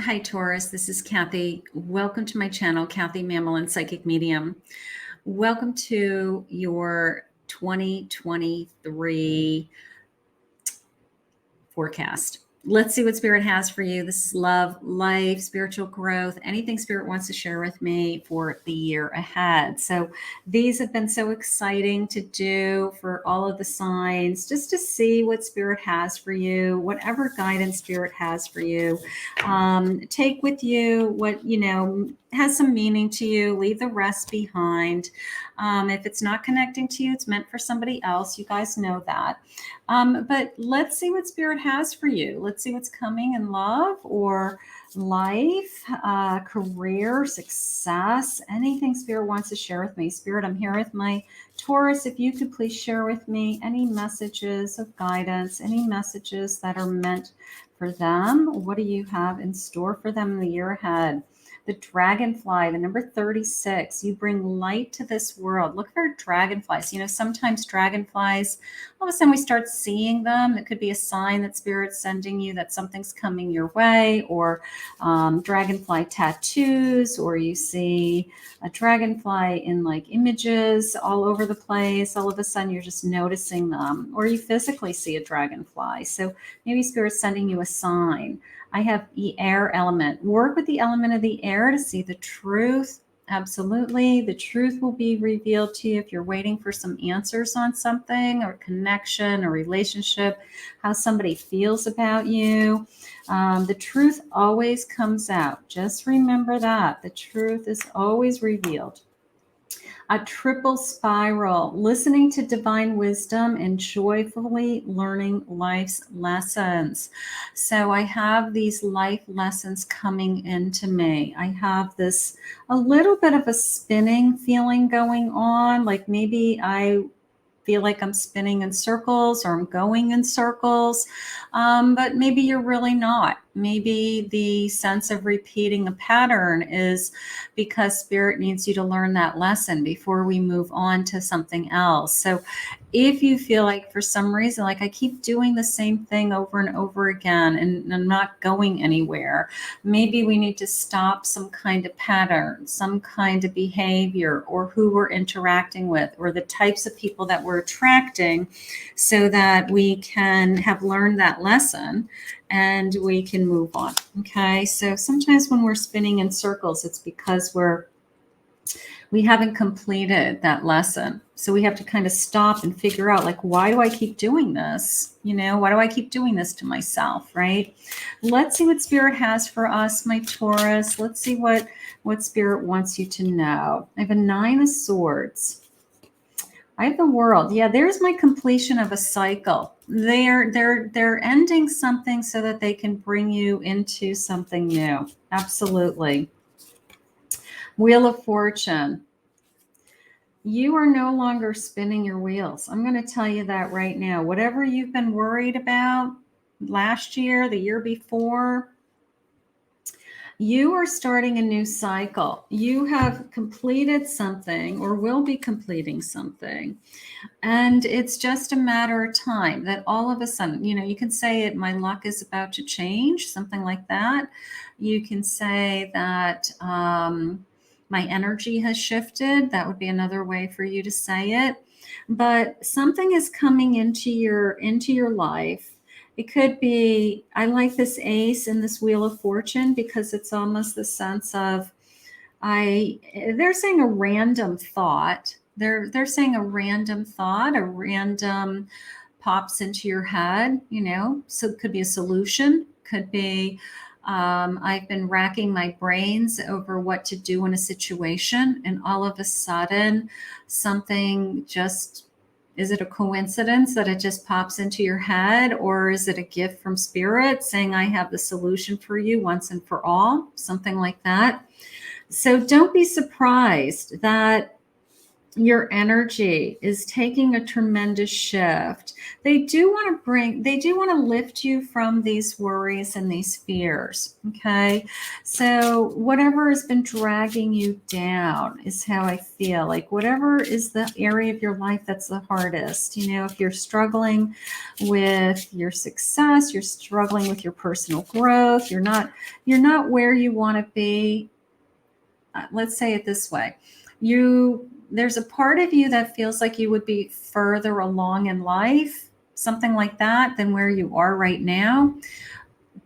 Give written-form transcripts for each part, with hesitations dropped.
Hi, Taurus. This is Kathy. Welcome to my channel, Kathy Mamolen, Psychic Medium. Welcome to your 2023 forecast. Let's see what Spirit has for you. This is love, life, spiritual growth, anything Spirit wants to share with me for the year ahead. So these have been so exciting to do for all of the signs, just to see what Spirit has for you, whatever guidance Spirit has for you. Take with you what, has some meaning to you. Leave the rest behind. If it's not connecting to you, it's meant for somebody else. You guys know that. But let's see what Spirit has for you. Let's see what's coming in love or life, career, success, anything Spirit wants to share with me. Spirit, I'm here with my Taurus. If you could please share with me any messages of guidance, any messages that are meant for them. What do you have in store for them in the year ahead? The dragonfly, the number 36, you bring light to this world. Look for dragonflies. Sometimes dragonflies, all of a sudden we start seeing them. It could be a sign that Spirit's sending you that something's coming your way, or dragonfly tattoos, or you see a dragonfly in like images all over the place. All of a sudden you're just noticing them, or you physically see a dragonfly. So maybe Spirit's sending you a sign. I have the air element. Work with the element of the air to see the truth. Absolutely. The truth will be revealed to you if you're waiting for some answers on something, or connection, or relationship, how somebody feels about you. The truth always comes out. Just remember that. The truth is always revealed. A triple spiral, listening to divine wisdom and joyfully learning life's lessons. So I have these life lessons coming into me. I have this a little bit of a spinning feeling going on, like maybe I feel like I'm spinning in circles, or I'm going in circles, but maybe you're really not. Maybe the sense of repeating a pattern is because Spirit needs you to learn that lesson before we move on to something else. So if you feel like for some reason, like I keep doing the same thing over and over again and I'm not going anywhere, maybe we need to stop some kind of pattern, some kind of behavior, or who we're interacting with, or the types of people that we're attracting, so that we can have learned that lesson and we can move on. Okay. So sometimes when we're spinning in circles, it's because we haven't completed that lesson. So we have to kind of stop and figure out, like, why do I keep doing this? Why do I keep doing this to myself? Right. Let's see what Spirit has for us, my Taurus. Let's see what Spirit wants you to know. I have a 9 of Swords. I have the World. Yeah, there's my completion of a cycle. They're ending something so that they can bring you into something new. Absolutely. Wheel of Fortune. You are no longer spinning your wheels. I'm going to tell you that right now. Whatever you've been worried about last year, the year before, you are starting a new cycle. You have completed something, or will be completing something. And it's just a matter of time that all of a sudden, you can say it, my luck is about to change, something like that. You can say that my energy has shifted. That would be another way for you to say it. But something is coming into your life. It could be, I like this ace in this Wheel of Fortune because it's almost the sense of, they're saying a random thought. They're saying a random thought, a random pops into your head, so it could be a solution, could be, I've been racking my brains over what to do in a situation, and all of a sudden something just, is it a coincidence that it just pops into your head, or is it a gift from Spirit saying, I have the solution for you once and for all, something like that. So don't be surprised that your energy is taking a tremendous shift. They do want to lift you from these worries and these fears. Okay. So whatever has been dragging you down is how I feel. Like whatever is the area of your life that's the hardest, if you're struggling with your success, you're struggling with your personal growth, you're not where you want to be. Let's say it this way. There's a part of you that feels like you would be further along in life, something like that, than where you are right now.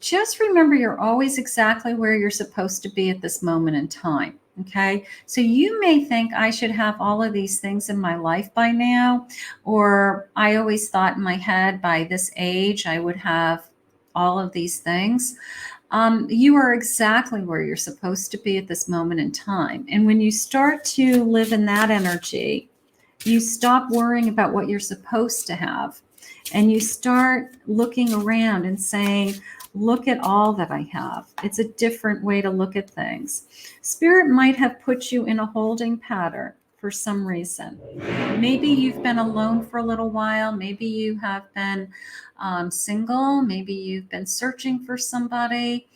Just remember, you're always exactly where you're supposed to be at this moment in time. Okay. So you may think I should have all of these things in my life by now, or I always thought in my head by this age I would have all of these things. You are exactly where you're supposed to be at this moment in time. And when you start to live in that energy, you stop worrying about what you're supposed to have. And you start looking around and saying, look at all that I have. It's a different way to look at things. Spirit might have put you in a holding pattern for some reason. Maybe you've been alone for a little while. Maybe you have been single. Maybe you've been searching for somebody,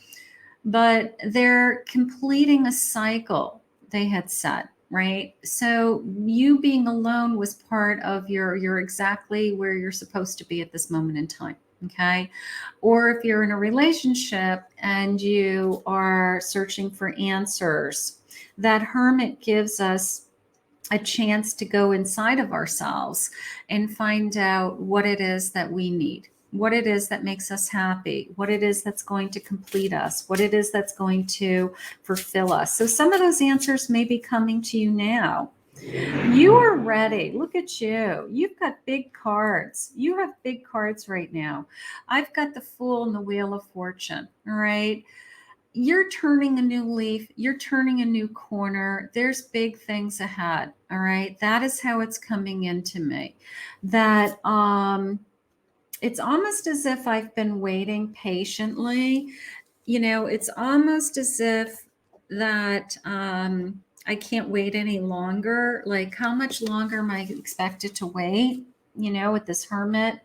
but they're completing a cycle they had set, right? So you being alone was part of you're exactly where you're supposed to be at this moment in time. Okay. Or if you're in a relationship and you are searching for answers, that hermit gives us a chance to go inside of ourselves and find out what it is that we need, what it is that makes us happy, what it is that's going to complete us, what it is that's going to fulfill us. So some of those answers may be coming to you now. You are ready. Look at you. You've got big cards. You have big cards right now. I've got the Fool and the Wheel of Fortune. All right. You're turning a new leaf. You're turning a new corner. There's big things ahead. All right. That is how it's coming into me. That it's almost as if I've been waiting patiently. It's almost as if that I can't wait any longer. Like, how much longer am I expected to wait? With this hermit,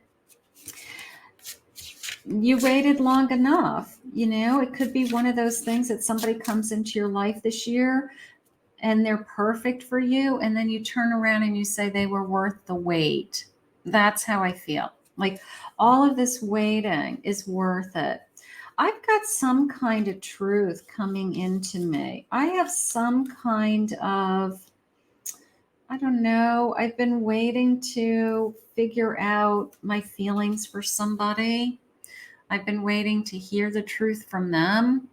you waited long enough. It could be one of those things that somebody comes into your life this year and they're perfect for you. And then you turn around and you say they were worth the wait. That's how I feel. Like all of this waiting is worth it. I've got some kind of truth coming into me. I have some kind of, I don't know, I've been waiting to figure out my feelings for somebody. I've been waiting to hear the truth from them.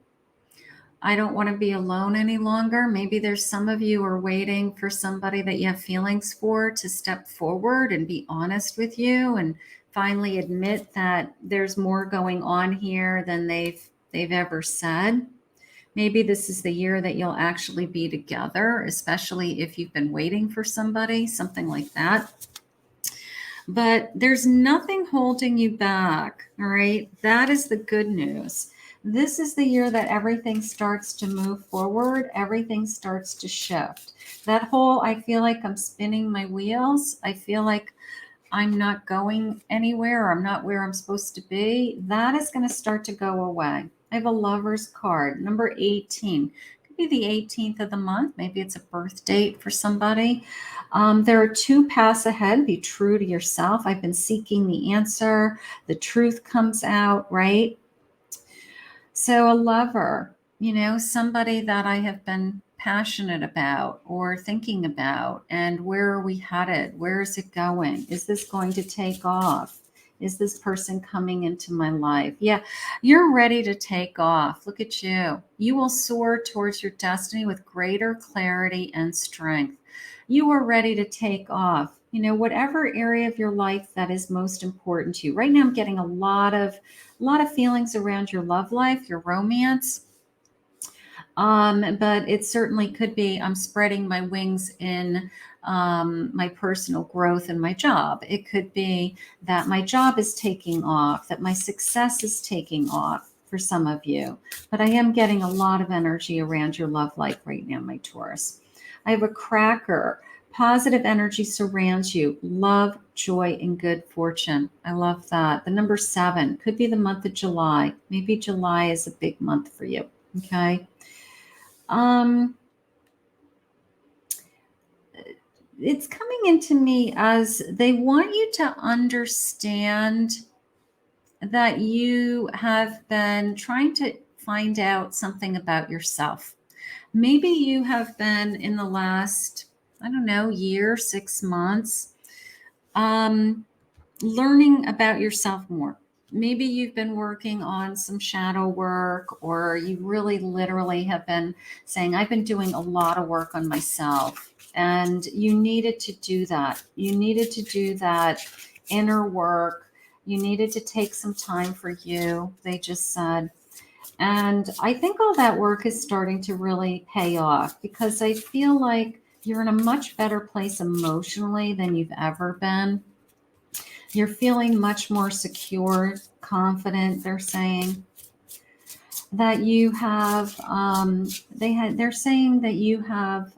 I don't want to be alone any longer. Maybe there's some of you are waiting for somebody that you have feelings for to step forward and be honest with you and finally admit that there's more going on here than they've ever said. Maybe this is the year that you'll actually be together, especially if you've been waiting for somebody, something like that. But there's nothing holding you back. All right. That is the good news. This is the year that everything starts to move forward. Everything starts to shift. That whole, I feel like I'm spinning my wheels. I feel like I'm not going anywhere. I'm not where I'm supposed to be. That is going to start to go away. I have a Lover's card, number 18. Could be the 18th of the month. Maybe it's a birth date for somebody. There are two paths ahead. Be true to yourself. I've been seeking the answer. The truth comes out, right? So a lover, somebody that I have been passionate about or thinking about, and where are we headed? Where is it going? Is this going to take off? Is this person coming into my life? Yeah, you're ready to take off. Look at you. You will soar towards your destiny with greater clarity and strength. You are ready to take off. Whatever area of your life that is most important to you. Right now, I'm getting a lot of feelings around your love life, your romance. But it certainly could be I'm spreading my wings in my personal growth and my job. It could be that my job is taking off, that my success is taking off for some of you. But I am getting a lot of energy around your love life right now, my Taurus. I have a cracker, Positive energy surrounds you. Love, joy, and good fortune. I love that. The number 7 could be the month of July. Maybe July is a big month for you. Okay. It's coming into me as they want you to understand that you have been trying to find out something about yourself. Maybe you have been in the last, I don't know, year, 6 months, learning about yourself more. Maybe you've been working on some shadow work, or you really literally have been saying, I've been doing a lot of work on myself. And you needed to do that. You needed to do that inner work. You needed to take some time for you, they just said. And I think all that work is starting to really pay off, because I feel like you're in a much better place emotionally than you've ever been. You're feeling much more secure, confident. They're saying that you have, they're saying that you have,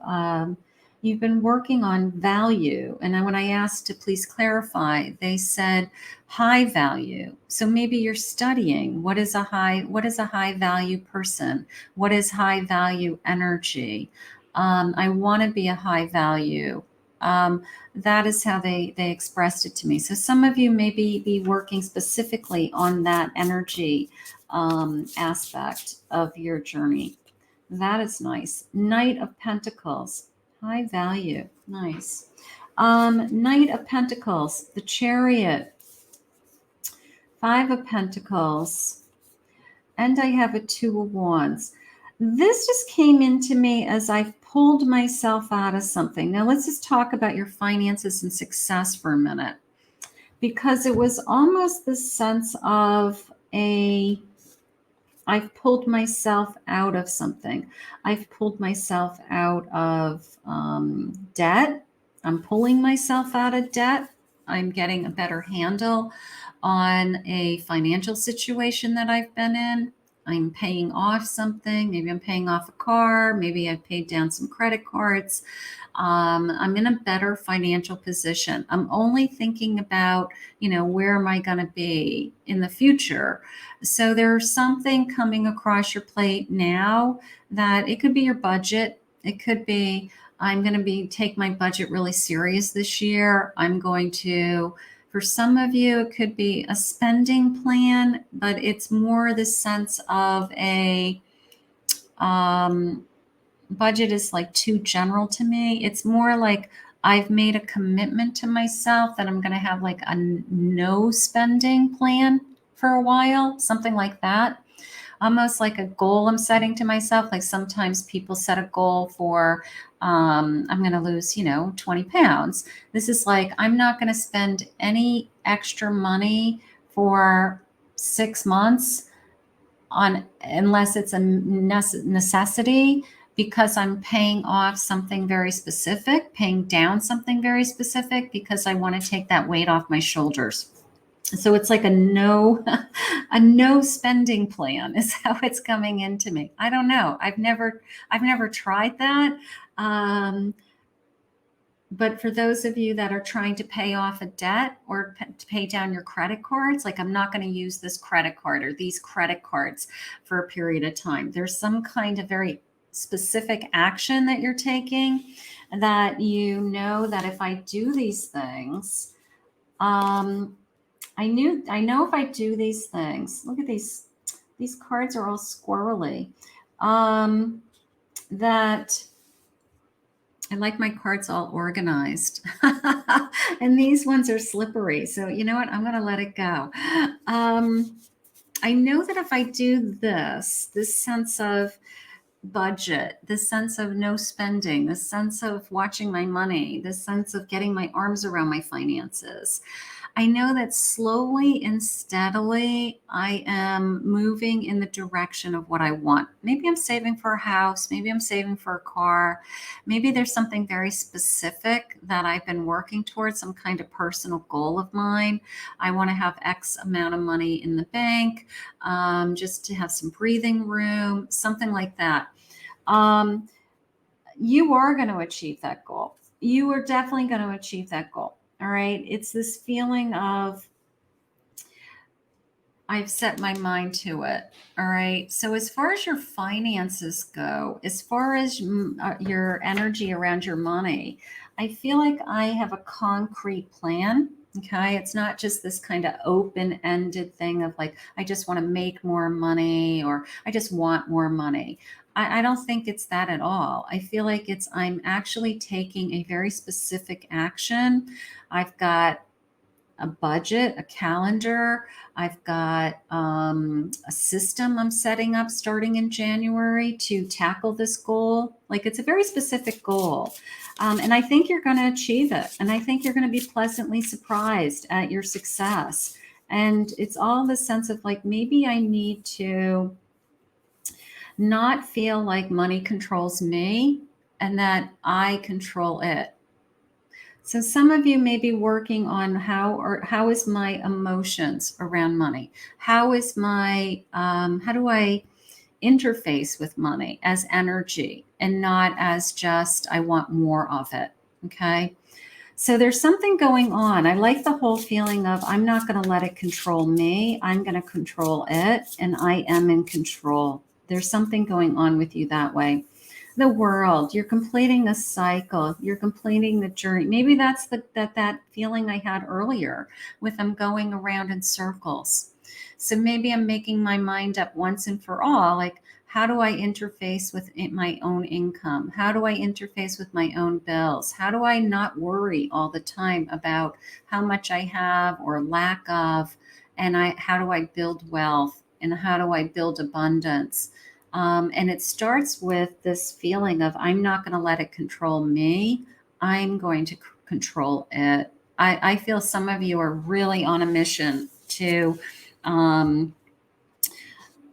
you've been working on value. And when I asked to please clarify, they said high value. So maybe you're studying what is a high value person? What is high value energy? I want to be a high value. That is how they expressed it to me. So some of you may be working specifically on that energy aspect of your journey. That is nice. Knight of Pentacles, high value, nice. Knight of Pentacles, the Chariot, 5 of Pentacles, and I have a 2 of Wands. This just came into me as I've pulled myself out of something. Now let's just talk about your finances and success for a minute, because it was almost this sense of I've pulled myself out of something. I've pulled myself out of debt. I'm pulling myself out of debt. I'm getting a better handle on a financial situation that I've been in. I'm paying off something. Maybe I'm paying off a car. Maybe I've paid down some credit cards. I'm in a better financial position. I'm only thinking about, where am I going to be in the future? So there's something coming across your plate now that it could be your budget. It could be, I'm going to take my budget really serious this year. I'm going to, for some of you, it could be a spending plan, but it's more the sense of a, budget is like too general to me. It's more like I've made a commitment to myself that I'm going to have like a no spending plan for a while, something like that. Almost like a goal I'm setting to myself. Like sometimes people set a goal for, I'm going to lose, 20 pounds. This is like, I'm not going to spend any extra money for 6 months unless it's a necessity, because I'm paying off something very specific, paying down something very specific, because I want to take that weight off my shoulders. So it's like a no spending plan is how it's coming into me. I don't know. I've never tried that. But for those of you that are trying to pay off a debt or to pay down your credit cards, like I'm not going to use this credit card or these credit cards for a period of time. There's some kind of very specific action that you're taking that that if I do these things, I know if I do these things, look at these cards are all squirrely, that I like my cards all organized. And these ones are slippery. So you know what? I'm going to let it go. I know that if I do this sense of budget, this sense of no spending, this sense of watching my money, this sense of getting my arms around my finances, I know that slowly and steadily I am moving in the direction of what I want. Maybe I'm saving for a house. Maybe I'm saving for a car. Maybe there's something very specific that I've been working towards, some kind of personal goal of mine. I want to have X amount of money in the bank, just to have some breathing room, something like that. You are going to achieve that goal. you are definitely going to achieve that goal. All right. It's this feeling of, I've set my mind to it. All right. So, as far as your finances go, as far as your energy around your money, I feel like I have a concrete plan. Okay. It's not just this kind of open ended thing of like, I just want to make more money or I just want more money. I don't think it's that at all. I feel like I'm actually taking a very specific action. I've got a budget, a calendar. I've got a system I'm setting up starting in January to tackle this goal. Like it's a very specific goal. And I think you're going to achieve it. And I think you're going to be pleasantly surprised at your success. And it's all the sense of like, maybe I need to not feel like money controls me and that I control it. So some of you may be working on how is my emotions around money? How do I interface with money as energy and not as just I want more of it? Okay. So there's something going on. I like the whole feeling of I'm not going to let it control me. I'm going to control it and I am in control. There's something going on with you that way. The world, you're completing a cycle, you're completing the journey. Maybe that's that feeling I had earlier with I'm going around in circles. So maybe I'm making my mind up once and for all, like how do I interface with my own income? How do I interface with my own bills? How do I not worry all the time about how much I have or lack of? And how do I build wealth and how do I build abundance? And it starts with this feeling of I'm not going to let it control me. I'm going to control it. I feel some of you are really on a mission to, I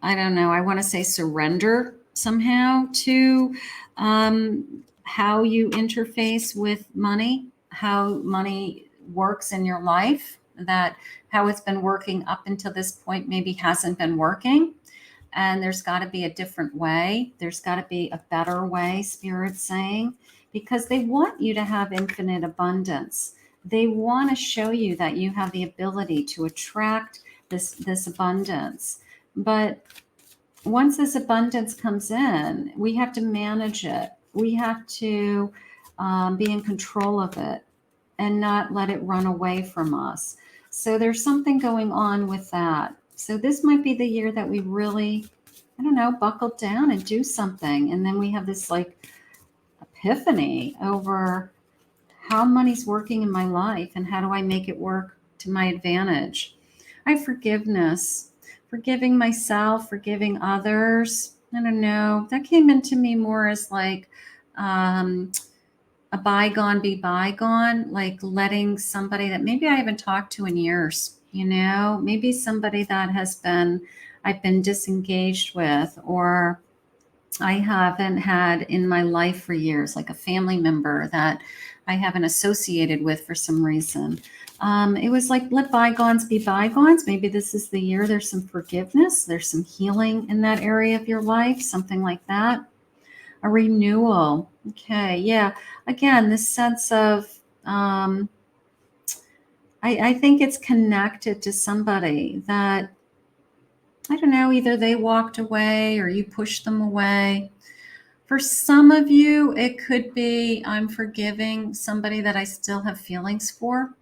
don't know, I want to say surrender somehow to how you interface with money, how money works in your life, that how it's been working up until this point maybe hasn't been working. And there's got to be a different way. There's got to be a better way, Spirit's saying, because they want you to have infinite abundance. They want to show you that you have the ability to attract this abundance. But once this abundance comes in, we have to manage it. We have to be in control of it and not let it run away from us. So there's something going on with that. So this might be the year that we really, I don't know, buckle down and do something. And then we have this like epiphany over how money's working in my life and how do I make it work to my advantage. I have forgiveness, forgiving myself, forgiving others. I don't know. That came into me more as like a bygone be bygone, like letting somebody that maybe I haven't talked to in years, maybe somebody that I've been disengaged with, or I haven't had in my life for years, like a family member that I haven't associated with for some reason. It was like, let bygones be bygones. Maybe this is the year there's some forgiveness, there's some healing in that area of your life, something like that. A renewal. Okay. Yeah. Again, this sense of, I think it's connected to somebody that, I don't know, either they walked away or you pushed them away. For some of you, it could be I'm forgiving somebody that I still have feelings for.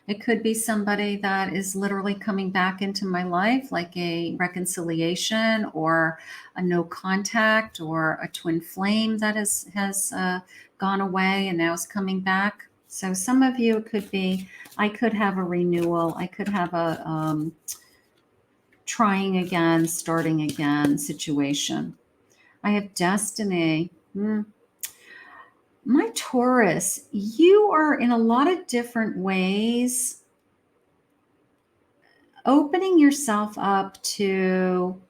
It could be somebody that is literally coming back into my life, like a reconciliation or a no contact or a twin flame that has gone away and now is coming back. So some of you, it could be I could have a renewal. I could have a trying again, starting again situation. I have destiny. My Taurus, you are in a lot of different ways opening yourself up to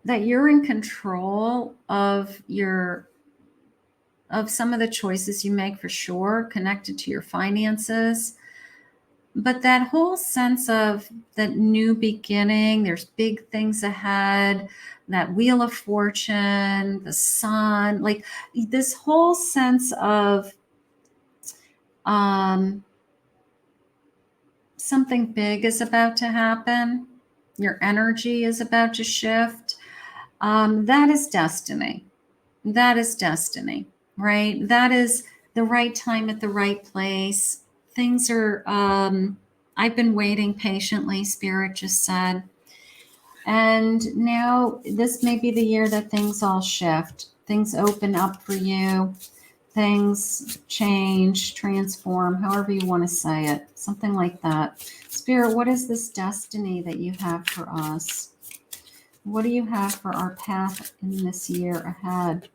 that you're in control of some of the choices you make, for sure, connected to your finances. But that whole sense of that new beginning, there's big things ahead, that wheel of fortune, the sun, like this whole sense of um, something big is about to happen. Your energy is about to shift. That is destiny. That is destiny, right? That is the right time at the right place. Things are, I've been waiting patiently, Spirit just said. And now this may be the year that things all shift. Things open up for you. Things change, transform, however you want to say it. Something like that. Spirit, what is this destiny that you have for us? What do you have for our path in this year ahead?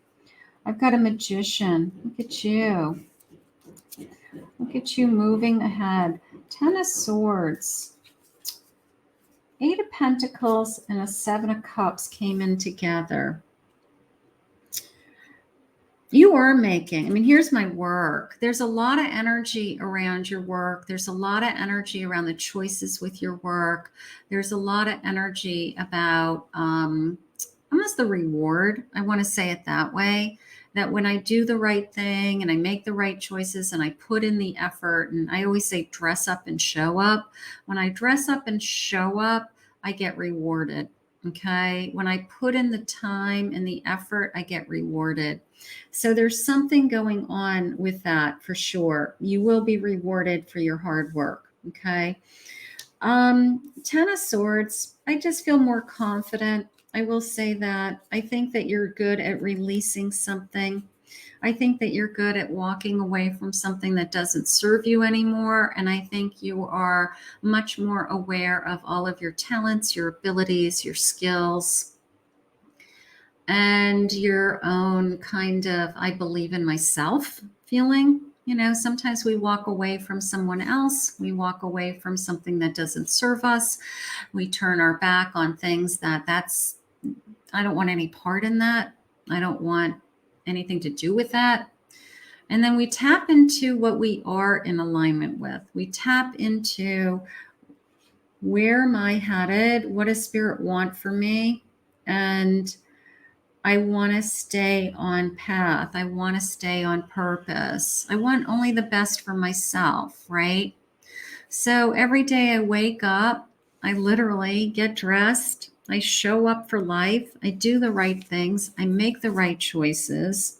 I've got a magician. Look at you. Look at you moving ahead. 10 of Swords. 8 of Pentacles and a 7 of Cups came in together. You are making, here's my work. There's a lot of energy around your work. There's a lot of energy around the choices with your work. There's a lot of energy about almost the reward. I want to say it that way, that when I do the right thing and I make the right choices and I put in the effort, and I always say dress up and show up. When I dress up and show up, I get rewarded. Okay. When I put in the time and the effort, I get rewarded. So there's something going on with that for sure. You will be rewarded for your hard work. Okay. 10 of Swords. I just feel more confident. I will say that. I think that you're good at releasing something. I think that you're good at walking away from something that doesn't serve you anymore. And I think you are much more aware of all of your talents, your abilities, your skills, and your own kind of, I believe in myself feeling. Sometimes we walk away from someone else. We walk away from something that doesn't serve us. We turn our back on things I don't want any part in that. I don't want anything to do with that. And then we tap into what we are in alignment with. We tap into where am I headed? What does Spirit want for me? And I want to stay on path. I want to stay on purpose. I want only the best for myself, right? So every day I wake up, I literally get dressed. I show up for life. I do the right things. I make the right choices.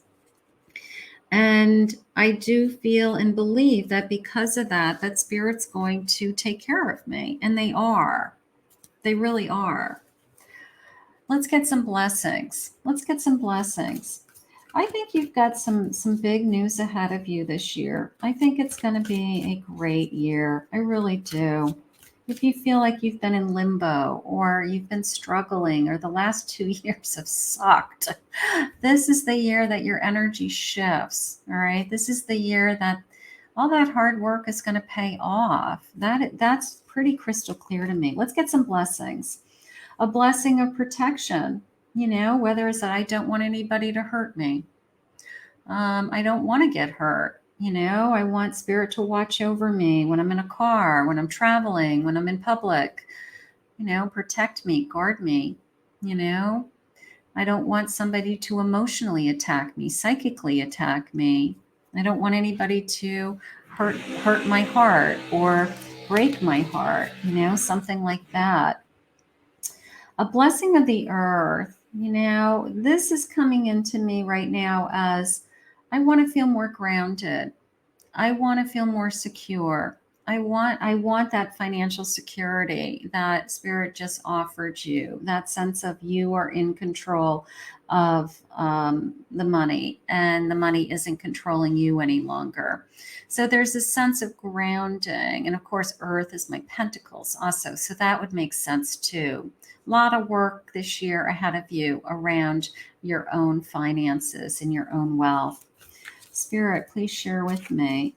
And I do feel and believe that because of that, that Spirit's going to take care of me. And they are. They really are. Let's get some blessings. Let's get some blessings. I think you've got some big news ahead of you this year. I think it's going to be a great year. I really do. If you feel like you've been in limbo or you've been struggling or the last 2 years have sucked, this is the year that your energy shifts. All right. This is the year that all that hard work is going to pay off. That's pretty crystal clear to me. Let's get some blessings. A blessing of protection, whether it's that I don't want anybody to hurt me. I don't want to get hurt. I want Spirit to watch over me when I'm in a car, when I'm traveling, when I'm in public, protect me, guard me. I don't want somebody to emotionally attack me, psychically attack me. I don't want anybody to hurt my heart or break my heart, something like that. A blessing of the earth. This is coming into me right now as I want to feel more grounded. I want to feel more secure. I want that financial security that Spirit just offered you, that sense of you are in control of the money and the money isn't controlling you any longer. So there's a sense of grounding. And of course, earth is my pentacles also. So that would make sense too. A lot of work this year ahead of you around your own finances and your own wealth. Spirit, please share with me.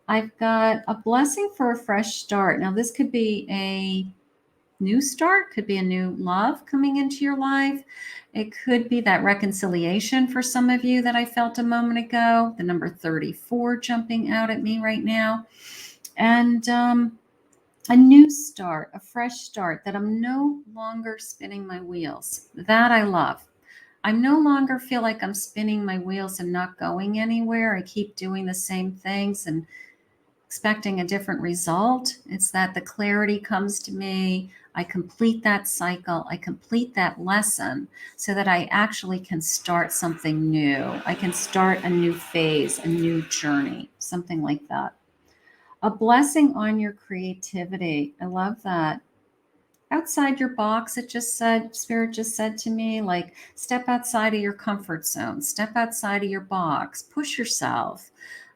I've got a blessing for a fresh start. Now, this could be a new start, could be a new love coming into your life. It could be that reconciliation for some of you that I felt a moment ago, the number 34 jumping out at me right now. And a new start, a fresh start, that I'm no longer spinning my wheels. That I love. I no longer feel like I'm spinning my wheels and not going anywhere. I keep doing the same things and expecting a different result. It's that the clarity comes to me. I complete that cycle. I complete that lesson so that I actually can start something new. I can start a new phase, a new journey, something like that. A blessing on your creativity. I love that. Outside your box, it just said, Spirit just said to me, like, step outside of your comfort zone, step outside of your box, push yourself.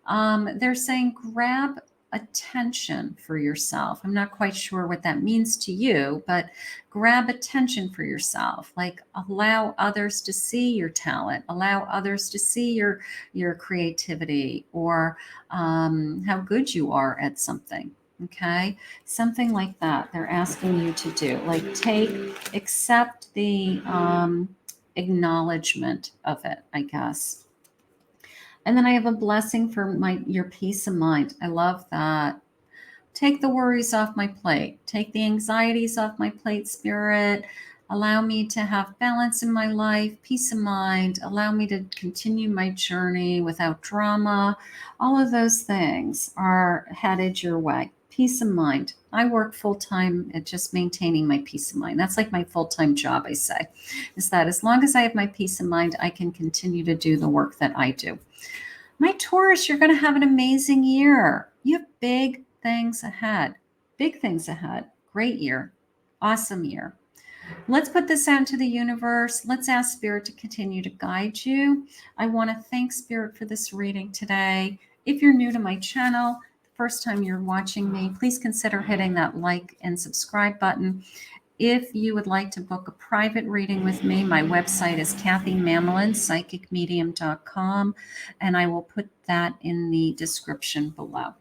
They're saying grab attention for yourself. I'm not quite sure what that means to you, but grab attention for yourself. Like, allow others to see your talent, allow others to see your creativity, or how good you are at something. Okay, something like that. They're asking you to do, like, accept the acknowledgement of it, I guess. And then I have a blessing for your peace of mind. I love that. Take the worries off my plate. Take the anxieties off my plate, Spirit. Allow me to have balance in my life, peace of mind. Allow me to continue my journey without drama. All of those things are headed your way. Peace of mind. I work full time at just maintaining my peace of mind. That's like my full time job, I say, is that as long as I have my peace of mind, I can continue to do the work that I do. My Taurus, you're going to have an amazing year. You have big things ahead. Big things ahead. Great year. Awesome year. Let's put this out into the universe. Let's ask Spirit to continue to guide you. I want to thank Spirit for this reading today. If you're new to my channel, the first time you're watching me, please consider hitting that like and subscribe button. If you would like to book a private reading with me, my website is Kathy Mamolen, psychicmedium.com, and I will put that in the description below.